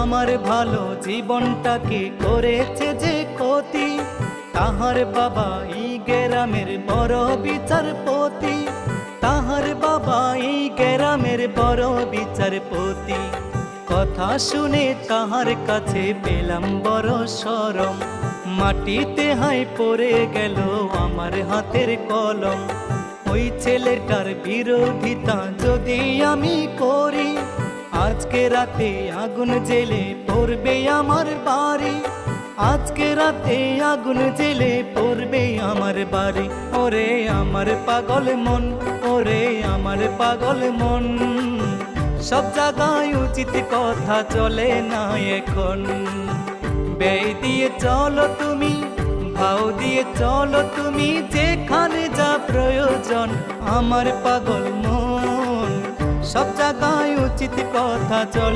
আমার ভালো জীবনটাকে করেছে যে ক্ষতি। তাহার বাবা এই গ্রামের বড় বিচারপতি, তাহার বাবা এই গ্রামের বড় বিচারপতি। কথা শুনে তাহার কাছে পেলাম বড় শরম, মাটিতে হাই পড়ে গেল আমার হাতের কলম। ওই ছেলেটার বিরোধিতা যদি আমি করি, আজকে রাতে আগুন জেলে পড়বে আমার বাড়ি। আজকে রাতে আগুন জেলে পড়বে আমার বাড়ি। ওরে আমার পাগল মন, ওরে আমার পাগল মন, সব জায়গায় উচিত কথা চলে না এখন। ব্যয় দিয়ে চলো তুমি, ভাও দিয়ে চলো তুমি, যেখানে যা প্রয়োজন আমার পাগল মন। সব জায়গায় উচিত কথা চলে